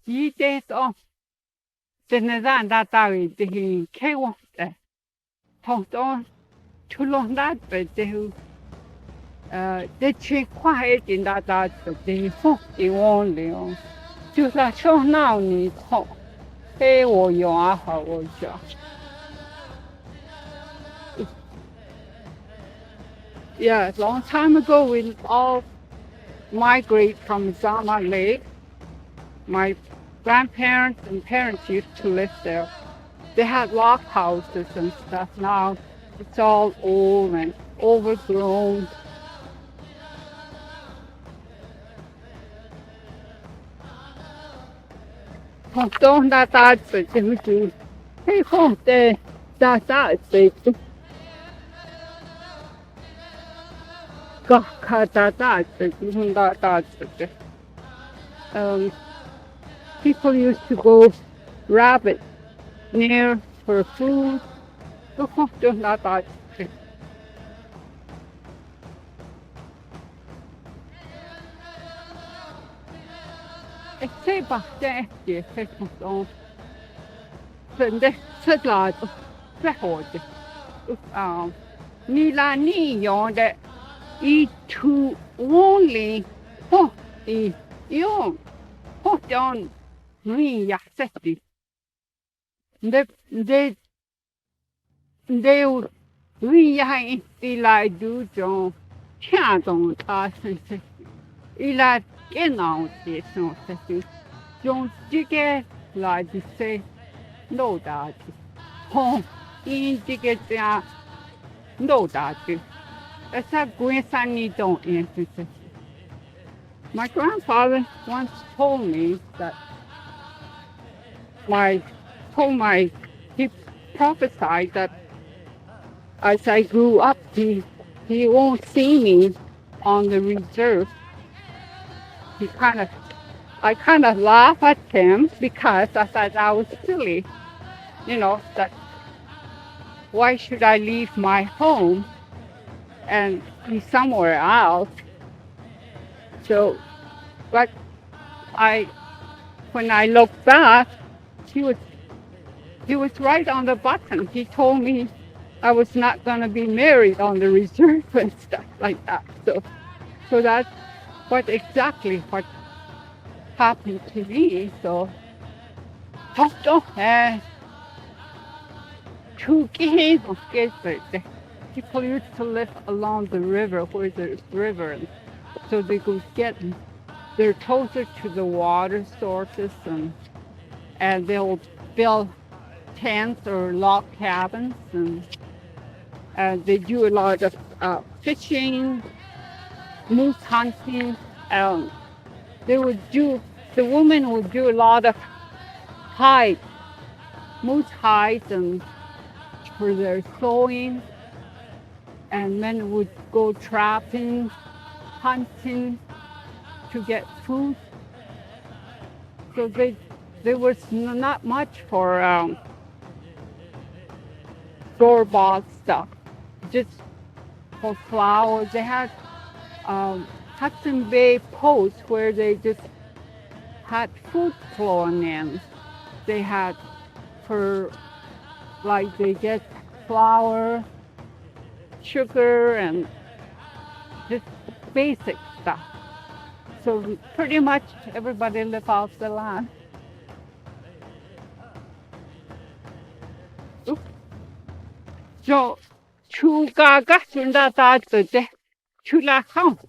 이때서 전에다 나타이 되게 캐왔대. 통통 출렁다대 되게 대체 과해진 나다도 되게 fog이원래요. 就是说闹你痛，给我用啊好我讲。Yeah, long time ago we all migrate from Zama Lake. My grandparents and parents used to live there. They had log houses and stuff. Now it's all old and overgrown. Don't that do. Hey, home there. That's it. People used to go rabbit near for food. It's about that. Yes, it's like Milani yonde I to only young on me yaseti. They we hai ila do John Chadon Tarsen. Ila genau this no setting. John Jigger like to say no that. Home in Jigger no that. That's a grandson don't answer. My grandfather once told me that he prophesied that as I grew up, he won't see me on the reserve. I kind of laugh at him because I thought I was silly, that why should I leave my home and be somewhere else? So, but when I look back, he was right on the button. He told me I was not going to be married on the reserve and stuff like that. So that's exactly what happened to me. So, people used to live along the river where there's river, so they could they're closer to the water sources, and they'll build tents or log cabins, and they do a lot of fishing, moose hunting. The women would do a lot of moose hides, and for their sewing, and men would go trapping, hunting to get food. So there was not much for store-bought stuff, just for flowers. They had Hudson Bay posts where they just had food flowing in. They had they get flour, sugar, and just basic stuff. So pretty much everybody lived off the land. So chugaga sundata de chula count.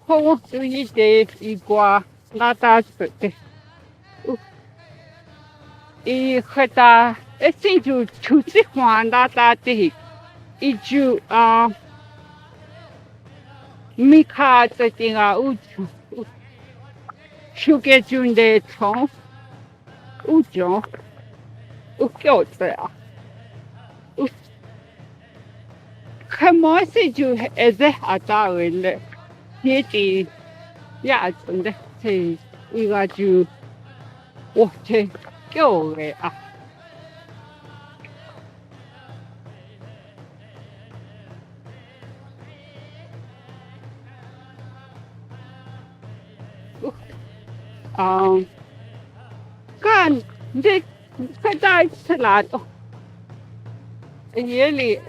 How do you day igua nata de? I heta esi ju chusi huan nata de. Iju Mika tinga uju shuge junde chong ujo ukyotsea kamosi ju eze atawele yeti ya tunde te iga ju wote kyowe a Kan dit kadai salat really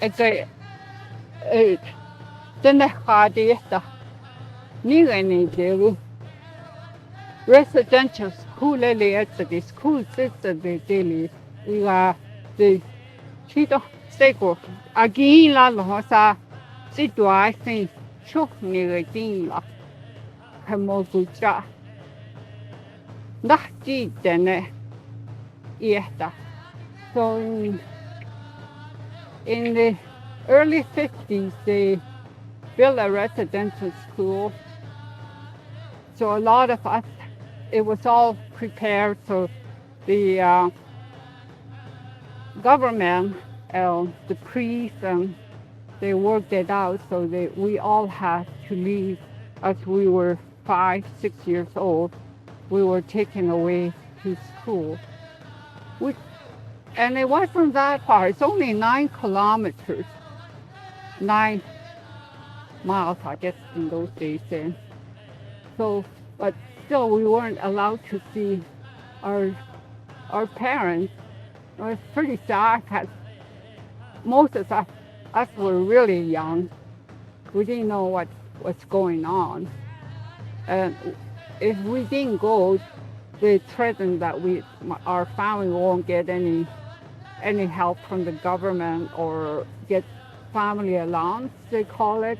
then the hardest ni residential school at the school system the daily we are the chito seko again la lo sa situation chok ni tin la kamo gucha Nahti dene yehta. So in the early 50s, they built a residential school. So a lot of us, it was all prepared. So the government, the priests, they worked it out so that we all had to leave as we were 5, 6 years old. We were taken away to school. And it wasn't that far. It's only 9 kilometers, 9 miles, I guess, in those days. And so, but still, we weren't allowed to see our parents. It was pretty sad because most of us were really young. We didn't know what's going on. And if we didn't go, they threatened that our family won't get any help from the government or get family allowance, they call it.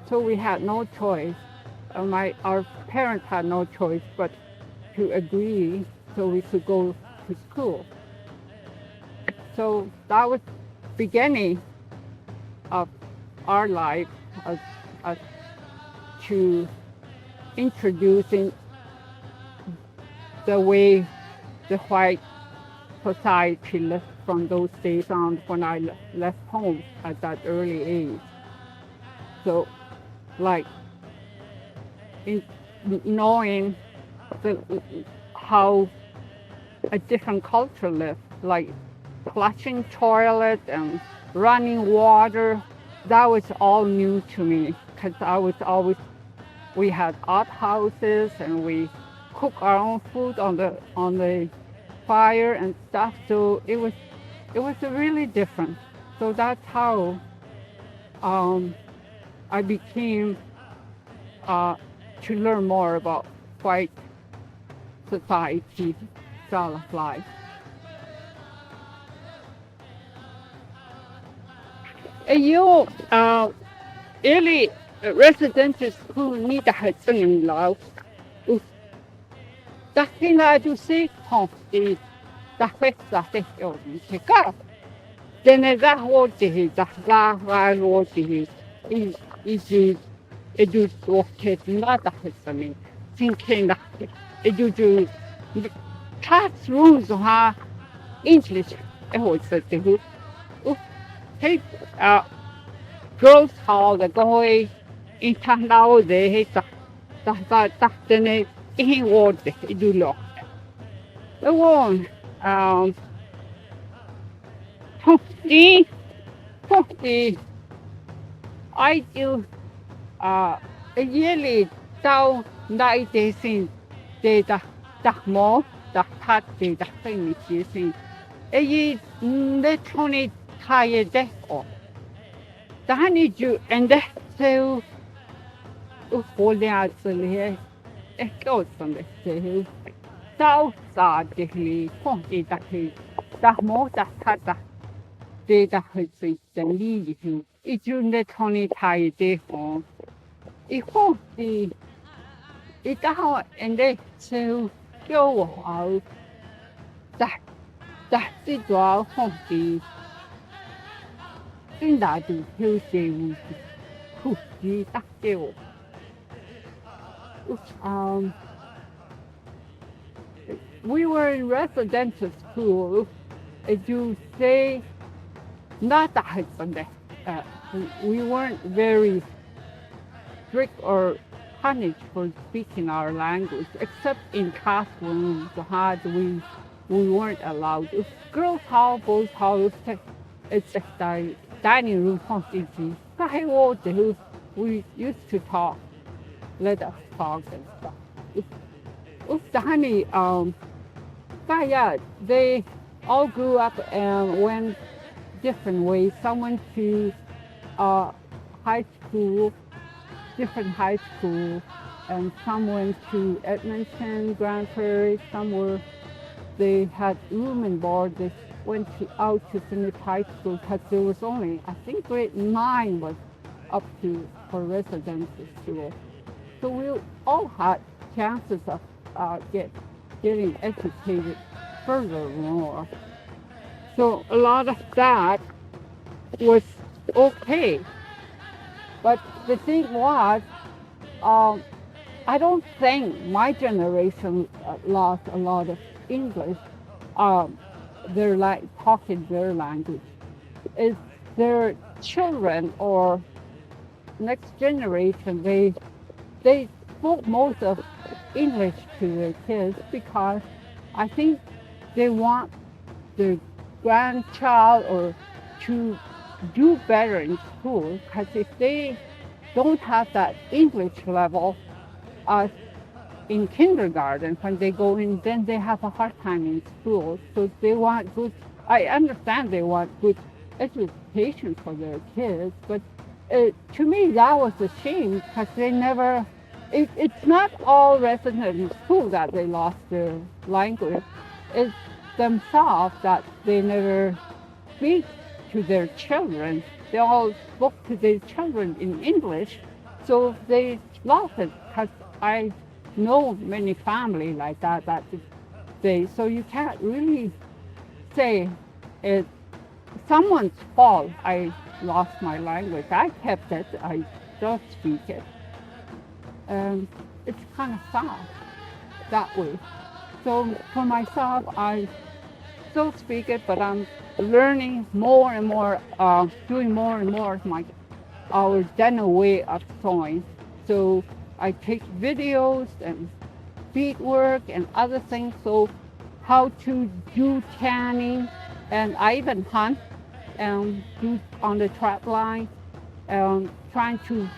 So we had no choice. Our parents had no choice but to agree so we could go to school. So that was beginning of our life as to introducing the way the white society lived from those days on when I left home at that early age. So, like, in knowing how a different culture lived, like flushing toilet and running water, that was all new to me because we had outhouses and we cook our own food on the fire and stuff. So it was really different. So that's how I became to learn more about white society style of life. And you early residential school need a husband law. Dakina du se konti da festa te odi te ka. Dene da hoti da la hoti is edu woket na da hesami. Thinking that edu classrooms ha English e hoti te hu. Hey girls hall the goy in Tandao de ta dene he ward do lo. The one 50 I do a yearly down 90 sin data more the part data thing is using a year electronic tire deck or the honey you and that so holding out the it goes from the hill. South side, the point that he that more that had the data has the lead you. It's in the Tony Thai day home. It won't be it out and they so go out that the draw won't be in that do Tuesday who see that deal. We were in residential school. As you say, not that husband. We weren't very strict or punished for speaking our language, except in classrooms. We weren't allowed. If girls' hall, boys' hall, it's the dining room. We used to talk. Let us talk and stuff. honey, yeah, they all grew up and went different ways. Some went to high school, different high schools, and some went to Edmonton, Grand Prairie. They had room and board. They went out to finish high school because there was only, I think grade 9 was up to for residency school. So we all had chances of getting educated furthermore. So a lot of that was okay. But the thing was, I don't think my generation lost a lot of English. They're like talking their language. It's their children or next generation, they spoke most of English to their kids because I think they want their grandchild or to do better in school, because if they don't have that English level in kindergarten, when they go in, then they have a hard time in school. So they want good, I understand they want good education for their kids, but to me that was a shame because they never, it's not all resident school that they lost their language. It's themselves that they never speak to their children. They all spoke to their children in English, so they lost it. Because I know many families like that so you can't really say it's someone's fault I lost my language. I kept it, I still speak it. And it's kind of sad that way. So for myself, I still speak it, but I'm learning more and more, doing more and more of our general way of sewing. So I take videos and beadwork and other things, so how to do tanning, and I even hunt and do on the trap line, trying to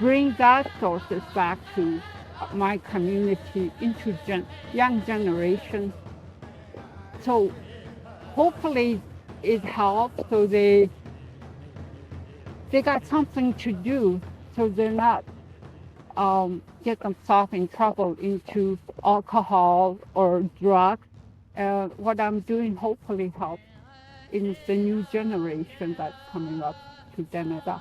bring that sources back to my community, into young generation. So hopefully it helps, so they got something to do, so they're not get themselves in trouble into alcohol or drugs. What I'm doing hopefully helps in the new generation that's coming up to Canada.